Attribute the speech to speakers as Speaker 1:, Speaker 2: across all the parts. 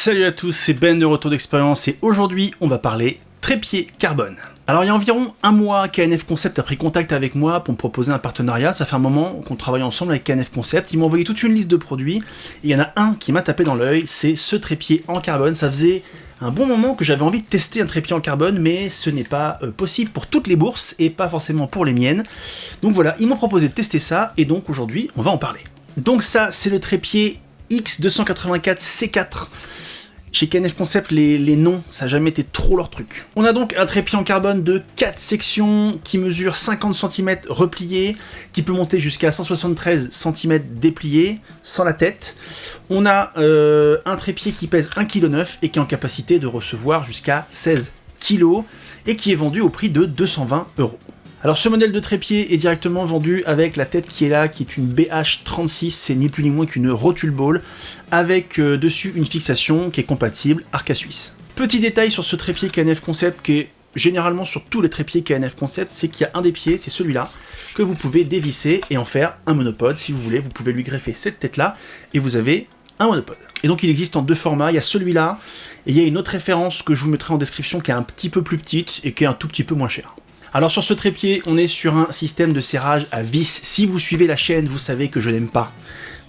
Speaker 1: Salut à tous, c'est Ben de Retour d'Expérience et aujourd'hui on va parler trépied carbone. Alors il y a environ un mois, KNF Concept a pris contact avec moi pour me proposer un partenariat. Ça fait un moment qu'on travaille ensemble avec KNF Concept. Ils m'ont envoyé toute une liste de produits et il y en a un qui m'a tapé dans l'œil, c'est ce trépied en carbone. Ça faisait un bon moment que j'avais envie de tester un trépied en carbone, mais ce n'est pas possible pour toutes les bourses et pas forcément pour les miennes. Donc voilà, ils m'ont proposé de tester ça et donc aujourd'hui on va en parler. Donc ça c'est le trépied X284 C4. Chez KNF Concept, les noms, ça n'a jamais été trop leur truc. On a donc un trépied en carbone de 4 sections qui mesure 50 cm replié, qui peut monter jusqu'à 173 cm déplié, sans la tête. On a un trépied qui pèse 1,9 kg et qui est en capacité de recevoir jusqu'à 16 kg et qui est vendu au prix de 220 €. Alors ce modèle de trépied est directement vendu avec la tête qui est là, qui est une BH36, c'est ni plus ni moins qu'une rotule ball, avec dessus une fixation qui est compatible Arca Suisse. Petit détail sur ce trépied KNF Concept, qui est généralement sur tous les trépieds KNF Concept, c'est qu'il y a un des pieds, c'est celui-là, que vous pouvez dévisser et en faire un monopode. Si vous voulez, vous pouvez lui greffer cette tête-là, et vous avez un monopode. Et donc il existe en deux formats, il y a celui-là, et il y a une autre référence que je vous mettrai en description qui est un petit peu plus petite et qui est un tout petit peu moins chère. Alors sur ce trépied, on est sur un système de serrage à vis. Si vous suivez la chaîne, vous savez que je n'aime pas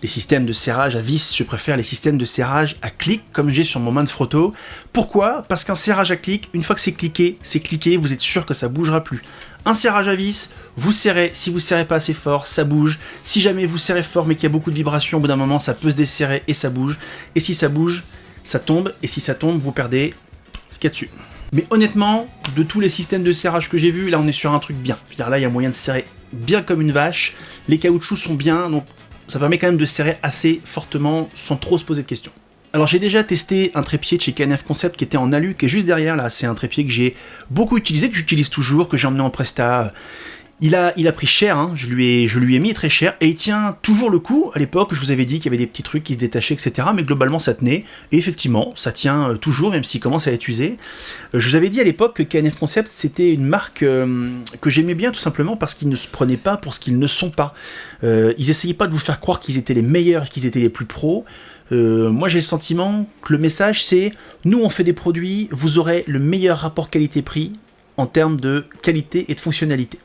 Speaker 1: les systèmes de serrage à vis, je préfère les systèmes de serrage à clic, comme j'ai sur mon Manfrotto. Pourquoi ? Parce qu'un serrage à clic, une fois que c'est cliqué, vous êtes sûr que ça bougera plus. Un serrage à vis, vous serrez, si vous serrez pas assez fort, ça bouge. Si jamais vous serrez fort mais qu'il y a beaucoup de vibrations, au bout d'un moment, ça peut se desserrer et ça bouge. Et si ça bouge, ça tombe. Et si ça tombe, vous perdez ce qu'il y a dessus. Mais honnêtement, de tous les systèmes de serrage que j'ai vus, là on est sur un truc bien. Je veux dire, là il y a moyen de serrer bien comme une vache, les caoutchoucs sont bien, donc ça permet quand même de serrer assez fortement sans trop se poser de questions. Alors j'ai déjà testé un trépied de chez KNF Concept qui était en alu, qui est juste derrière là, c'est un trépied que j'ai beaucoup utilisé, que j'utilise toujours, que j'ai emmené en presta. Il a pris cher, hein. je lui ai mis très cher, et il tient toujours le coup. À l'époque, je vous avais dit qu'il y avait des petits trucs qui se détachaient, etc. Mais globalement, ça tenait, et effectivement, ça tient toujours, même s'il commence à être usé. Je vous avais dit à l'époque que KNF Concept, c'était une marque que j'aimais bien, tout simplement parce qu'ils ne se prenaient pas pour ce qu'ils ne sont pas. Ils essayaient pas de vous faire croire qu'ils étaient les meilleurs, qu'ils étaient les plus pros. Moi, j'ai le sentiment que le message, c'est « Nous, on fait des produits, vous aurez le meilleur rapport qualité-prix en termes de qualité et de fonctionnalité. »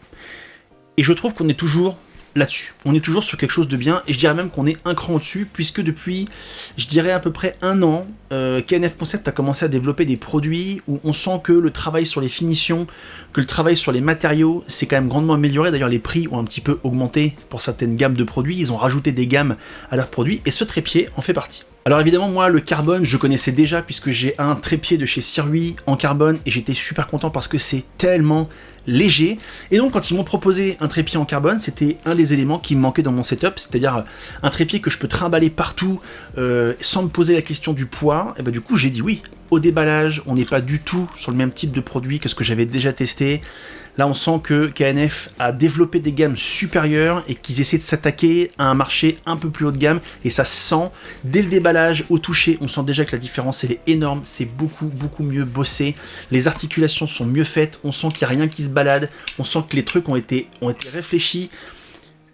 Speaker 1: Et je trouve qu'on est toujours là-dessus. On est toujours sur quelque chose de bien, et je dirais même qu'on est un cran au-dessus, puisque depuis, je dirais à peu près un an, KNF Concept a commencé à développer des produits où on sent que le travail sur les finitions, que le travail sur les matériaux s'est quand même grandement amélioré. D'ailleurs, les prix ont un petit peu augmenté pour certaines gammes de produits. Ils ont rajouté des gammes à leurs produits, et ce trépied en fait partie. Alors évidemment, moi, le carbone, je connaissais déjà puisque j'ai un trépied de chez Sirui en carbone et j'étais super content parce que c'est tellement léger. Et donc, quand ils m'ont proposé un trépied en carbone, c'était un des éléments qui me manquait dans mon setup, c'est-à-dire un trépied que je peux trimballer partout sans me poser la question du poids. Et ben du coup, j'ai dit oui. Au déballage, on n'est pas du tout sur le même type de produit que ce que j'avais déjà testé. Là, on sent que KNF a développé des gammes supérieures et qu'ils essaient de s'attaquer à un marché un peu plus haut de gamme. Et ça se sent, dès le déballage, au toucher, on sent déjà que la différence, elle est énorme. C'est beaucoup mieux bossé. Les articulations sont mieux faites. On sent qu'il n'y a rien qui se balade. On sent que les trucs ont été réfléchis.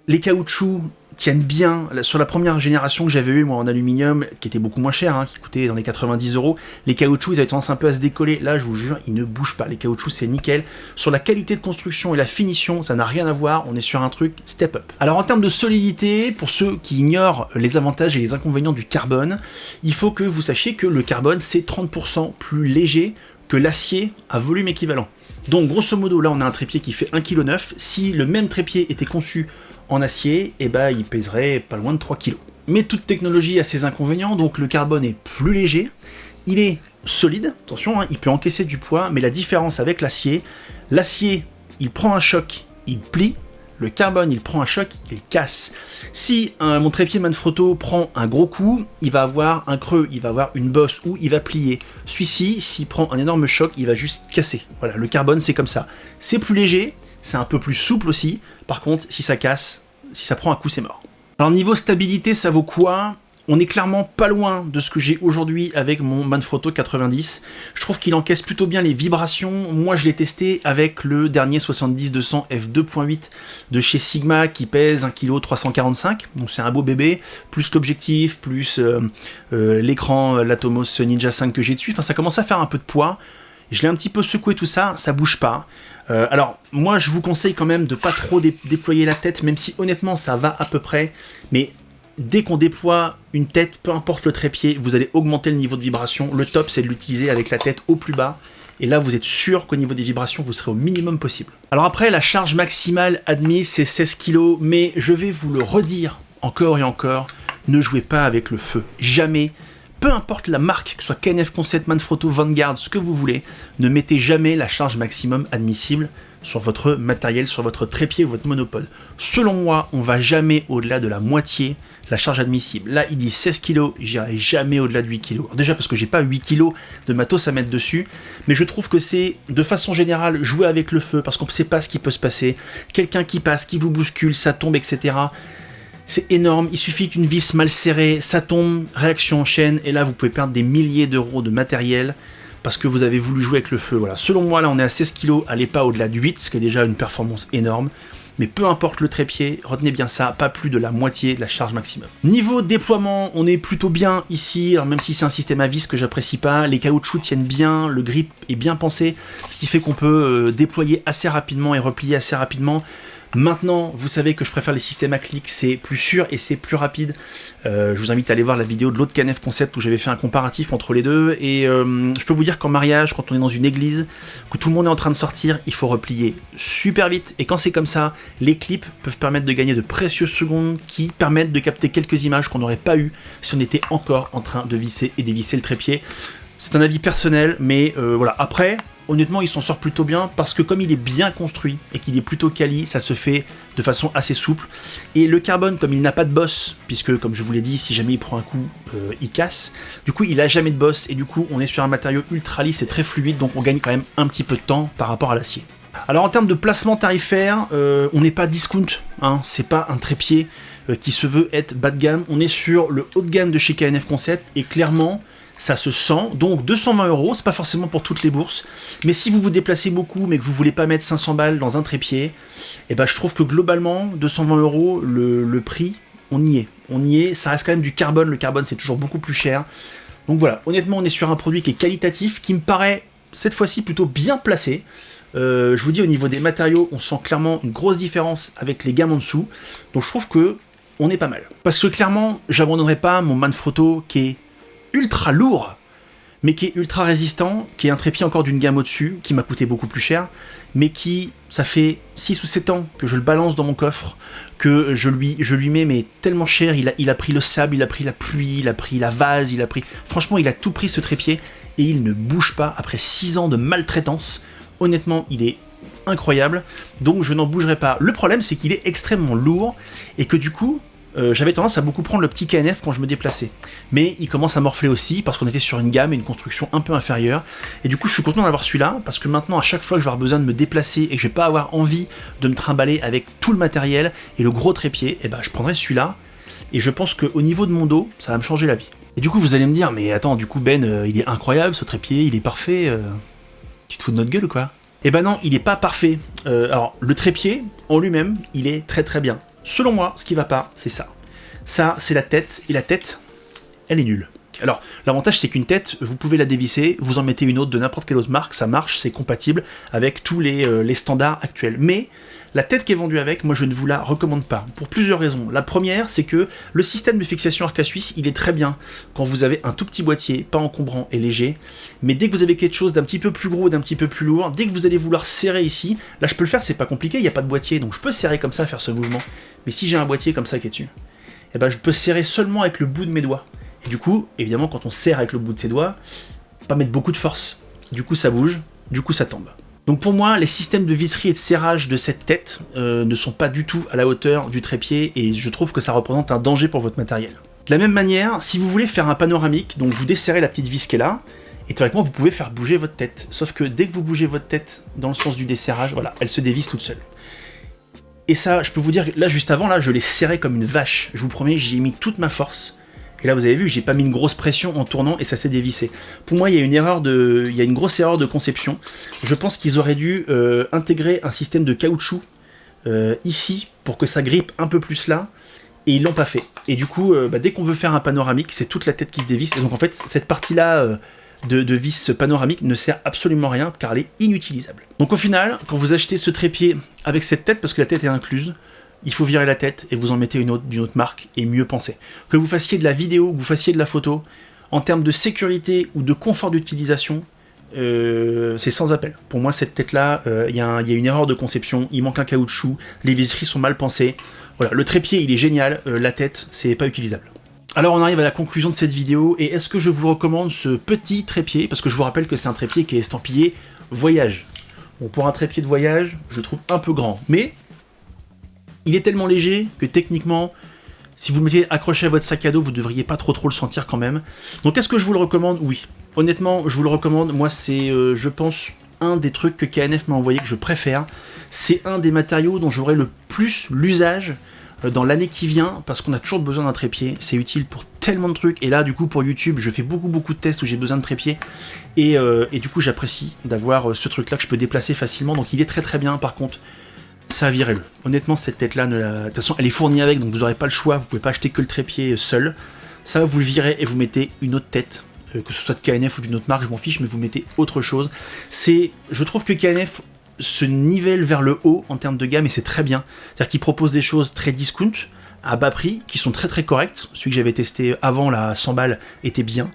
Speaker 1: Les caoutchoucs tiennent bien. Sur la première génération que j'avais eu moi en aluminium, qui était beaucoup moins cher, hein, qui coûtait dans les 90 €, les caoutchoucs ils avaient tendance un peu à se décoller. Là, je vous jure, ils ne bougent pas. Les caoutchoucs, c'est nickel. Sur la qualité de construction et la finition, ça n'a rien à voir. On est sur un truc step up. Alors en termes de solidité, pour ceux qui ignorent les avantages et les inconvénients du carbone, il faut que vous sachiez que le carbone, c'est 30% plus léger que l'acier à volume équivalent. Donc grosso modo, là on a un trépied qui fait 1,9 kg. Si le même trépied était conçu en acier, eh ben, il pèserait pas loin de 3 kg. Mais toute technologie a ses inconvénients, donc le carbone est plus léger, il est solide, attention, hein, il peut encaisser du poids, mais la différence avec l'acier, il prend un choc, il plie, le carbone il prend un choc, il casse. Si mon trépied Manfrotto prend un gros coup, il va avoir un creux, il va avoir une bosse ou il va plier. Celui-ci, s'il prend un énorme choc, il va juste casser. Voilà, le carbone c'est comme ça. C'est plus léger, c'est un peu plus souple aussi, par contre si ça casse, si ça prend un coup c'est mort. Alors niveau stabilité ça vaut quoi ? On est clairement pas loin de ce que j'ai aujourd'hui avec mon Manfrotto 90. Je trouve qu'il encaisse plutôt bien les vibrations. Moi, je l'ai testé avec le dernier 70-200 f2.8 de chez Sigma qui pèse 1,345 kg. Donc c'est un beau bébé, plus l'objectif, plus l'écran, l'Atomos Ninja 5 que j'ai dessus. Enfin, ça commence à faire un peu de poids. Je l'ai un petit peu secoué tout ça, ça bouge pas. Alors, moi, je vous conseille quand même de pas trop déployer la tête, même si honnêtement, ça va à peu près. Mais dès qu'on déploie une tête, peu importe le trépied, vous allez augmenter le niveau de vibration. Le top, c'est de l'utiliser avec la tête au plus bas. Et là, vous êtes sûr qu'au niveau des vibrations, vous serez au minimum possible. Alors après, la charge maximale admise, c'est 16 kg. Mais je vais vous le redire encore et encore, ne jouez pas avec le feu. Jamais. Peu importe la marque, que ce soit KNF Concept, Manfrotto, Vanguard, ce que vous voulez, ne mettez jamais la charge maximum admissible sur votre matériel, sur votre trépied ou votre monopode. Selon moi, on va jamais au-delà de la moitié de la charge admissible. Là, il dit 16 kg, j'irai jamais au-delà de 8 kg. Alors déjà parce que j'ai pas 8 kg de matos à mettre dessus, mais je trouve que c'est, de façon générale, jouer avec le feu, parce qu'on ne sait pas ce qui peut se passer. Quelqu'un qui passe, qui vous bouscule, ça tombe, etc. C'est énorme, il suffit qu'une vis mal serrée, ça tombe, réaction en chaîne, et là vous pouvez perdre des milliers d'euros de matériel parce que vous avez voulu jouer avec le feu. Voilà. Selon moi, là on est à 16 kg, allez pas au-delà de 8, ce qui est déjà une performance énorme. Mais peu importe le trépied, retenez bien ça, pas plus de la moitié de la charge maximum. Niveau déploiement, on est plutôt bien ici, alors même si c'est un système à vis que j'apprécie pas, les caoutchoucs tiennent bien, le grip est bien pensé, ce qui fait qu'on peut déployer assez rapidement et replier assez rapidement. Maintenant, vous savez que je préfère les systèmes à clic, c'est plus sûr et c'est plus rapide. Je vous invite à aller voir la vidéo de l'autre KNF Concept où j'avais fait un comparatif entre les deux. Et je peux vous dire qu'en mariage, quand on est dans une église, que tout le monde est en train de sortir, il faut replier super vite. Et quand c'est comme ça, les clips peuvent permettre de gagner de précieuses secondes qui permettent de capter quelques images qu'on n'aurait pas eues si on était encore en train de visser et dévisser le trépied. C'est un avis personnel, mais voilà. Après, honnêtement, il s'en sort plutôt bien parce que comme il est bien construit et qu'il est plutôt quali, ça se fait de façon assez souple. Et le carbone, comme il n'a pas de bosse, puisque comme je vous l'ai dit, si jamais il prend un coup, il casse, du coup il n'a jamais de bosse et du coup on est sur un matériau ultra lisse et très fluide, donc on gagne quand même un petit peu de temps par rapport à l'acier. Alors en termes de placement tarifaire, on n'est pas discount, hein, c'est pas un trépied qui se veut être bas de gamme, on est sur le haut de gamme de chez KNF Concept et clairement, ça se sent, donc 220 €, c'est pas forcément pour toutes les bourses, mais si vous vous déplacez beaucoup mais que vous voulez pas mettre 500 balles dans un trépied, et ben je trouve que globalement, 220 €, le prix, on y est, ça reste quand même du carbone, le carbone c'est toujours beaucoup plus cher, donc voilà, honnêtement on est sur un produit qui est qualitatif, qui me paraît cette fois-ci plutôt bien placé. Je vous dis au niveau des matériaux, on sent clairement une grosse différence avec les gammes en dessous, donc je trouve que on est pas mal. Parce que clairement, j'abandonnerai pas mon Manfrotto qui est ultra lourd, mais qui est ultra résistant, qui est un trépied encore d'une gamme au-dessus, qui m'a coûté beaucoup plus cher, mais qui, ça fait 6 ou 7 ans que je le balance dans mon coffre, que je lui mets mais tellement cher, il a pris le sable, il a pris la pluie, il a pris la vase, il a pris... Franchement, il a tout pris ce trépied, et il ne bouge pas après 6 ans de maltraitance. Honnêtement, il est incroyable, donc je n'en bougerai pas. Le problème, c'est qu'il est extrêmement lourd, et que du coup... j'avais tendance à beaucoup prendre le petit KNF quand je me déplaçais. Mais il commence à morfler aussi parce qu'on était sur une gamme et une construction un peu inférieure. Et du coup, je suis content d'avoir celui-là parce que maintenant, à chaque fois que je vais avoir besoin de me déplacer et que je vais pas avoir envie de me trimballer avec tout le matériel et le gros trépied, et ben, je prendrai celui-là. Et je pense qu'au niveau de mon dos, ça va me changer la vie. Et du coup, vous allez me dire, mais attends, du coup, Ben, il est incroyable ce trépied, il est parfait. Tu te fous de notre gueule ou quoi? Eh ben non, il est pas parfait. Alors, le trépied, en lui-même, il est très très bien. Selon moi, ce qui va pas, c'est ça. Ça, c'est la tête, et la tête, elle est nulle. Alors, l'avantage, c'est qu'une tête, vous pouvez la dévisser, vous en mettez une autre de n'importe quelle autre marque, ça marche, c'est compatible avec tous les standards actuels. Mais la tête qui est vendue avec, moi, je ne vous la recommande pas, pour plusieurs raisons. La première, c'est que le système de fixation arc à suisse, il est très bien quand vous avez un tout petit boîtier, pas encombrant et léger, mais dès que vous avez quelque chose d'un petit peu plus gros, d'un petit peu plus lourd, dès que vous allez vouloir serrer ici, là, je peux le faire, c'est pas compliqué, il n'y a pas de boîtier, donc je peux serrer comme ça, faire ce mouvement. Mais si j'ai un boîtier comme ça qui est dessus, eh ben, je peux serrer seulement avec le bout de mes doigts. Et du coup, évidemment, quand on serre avec le bout de ses doigts, pas mettre beaucoup de force. Du coup, ça bouge, du coup, ça tombe. Donc pour moi, les systèmes de visserie et de serrage de cette tête ne sont pas du tout à la hauteur du trépied et je trouve que ça représente un danger pour votre matériel. De la même manière, si vous voulez faire un panoramique, donc vous desserrez la petite vis qui est là, et théoriquement, vous pouvez faire bouger votre tête. Sauf que dès que vous bougez votre tête dans le sens du desserrage, voilà, elle se dévisse toute seule. Et ça, je peux vous dire, là, juste avant, là, je l'ai serré comme une vache. Je vous promets, j'y ai mis toute ma force. Et là, vous avez vu, j'ai pas mis une grosse pression en tournant et ça s'est dévissé. Pour moi, il y a une grosse erreur de conception. Je pense qu'ils auraient dû intégrer un système de caoutchouc ici pour que ça grippe un peu plus là. Et ils l'ont pas fait. Et du coup, dès qu'on veut faire un panoramique, c'est toute la tête qui se dévisse. Et donc en fait, cette partie-là de vis panoramique ne sert absolument à rien car elle est inutilisable. Donc au final, quand vous achetez ce trépied avec cette tête, parce que la tête est incluse, il faut virer la tête et vous en mettez une autre d'une autre marque et mieux penser. Que vous fassiez de la vidéo, que vous fassiez de la photo, en termes de sécurité ou de confort d'utilisation, c'est sans appel. Pour moi, cette tête-là, il y a une erreur de conception, il manque un caoutchouc, les visseries sont mal pensées. Voilà, le trépied, il est génial, la tête, c'est pas utilisable. Alors on arrive à la conclusion de cette vidéo, et est-ce que je vous recommande ce petit trépied? Parce que je vous rappelle que c'est un trépied qui est estampillé voyage. Bon, pour un trépied de voyage, je le trouve un peu grand, mais il est tellement léger que techniquement, si vous le mettez accroché à votre sac à dos, vous devriez pas trop le sentir quand même. Donc est-ce que je vous le recommande? Oui. Honnêtement, je vous le recommande. Moi, c'est, je pense, un des trucs que KNF m'a envoyé que je préfère. C'est un des matériaux dont j'aurai le plus l'usage dans l'année qui vient, parce qu'on a toujours besoin d'un trépied. C'est utile pour tellement de trucs. Et là, du coup, pour YouTube, je fais beaucoup de tests où j'ai besoin de trépied. Et du coup, j'apprécie d'avoir ce truc-là que je peux déplacer facilement. Donc il est très bien. Par contre, ça, virez-le. Honnêtement, cette tête-là, de toute façon, elle est fournie avec, donc vous n'aurez pas le choix. Vous pouvez pas acheter que le trépied seul. Ça, vous le virez et vous mettez une autre tête. Que ce soit de KNF ou d'une autre marque, je m'en fiche, mais vous mettez autre chose. Je trouve que KNF se nivelle vers le haut en termes de gamme, et c'est très bien. C'est-à-dire qu'il propose des choses très discount, à bas prix, qui sont très correctes. Celui que j'avais testé avant, là, 100 balles, était bien.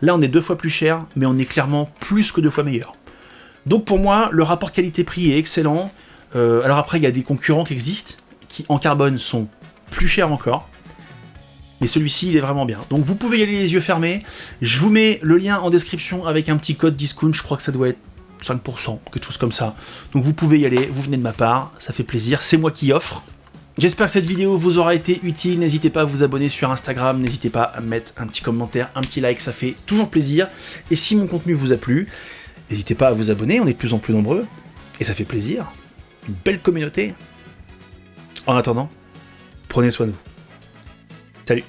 Speaker 1: Là, on est 2 fois plus cher, mais on est clairement plus que 2 fois meilleur. Donc pour moi, le rapport qualité-prix est excellent. Alors après, il y a des concurrents qui existent, qui en carbone sont plus chers encore. Mais celui-ci, il est vraiment bien. Donc vous pouvez y aller les yeux fermés. Je vous mets le lien en description avec un petit code discount. Je crois que ça doit être 5%, quelque chose comme ça. Donc vous pouvez y aller, vous venez de ma part, ça fait plaisir, c'est moi qui offre. J'espère que cette vidéo vous aura été utile. N'hésitez pas à vous abonner sur Instagram, n'hésitez pas à mettre un petit commentaire, un petit like, ça fait toujours plaisir. Et si mon contenu vous a plu, n'hésitez pas à vous abonner, on est de plus en plus nombreux. Et ça fait plaisir. Une belle communauté. En attendant, prenez soin de vous. Salut!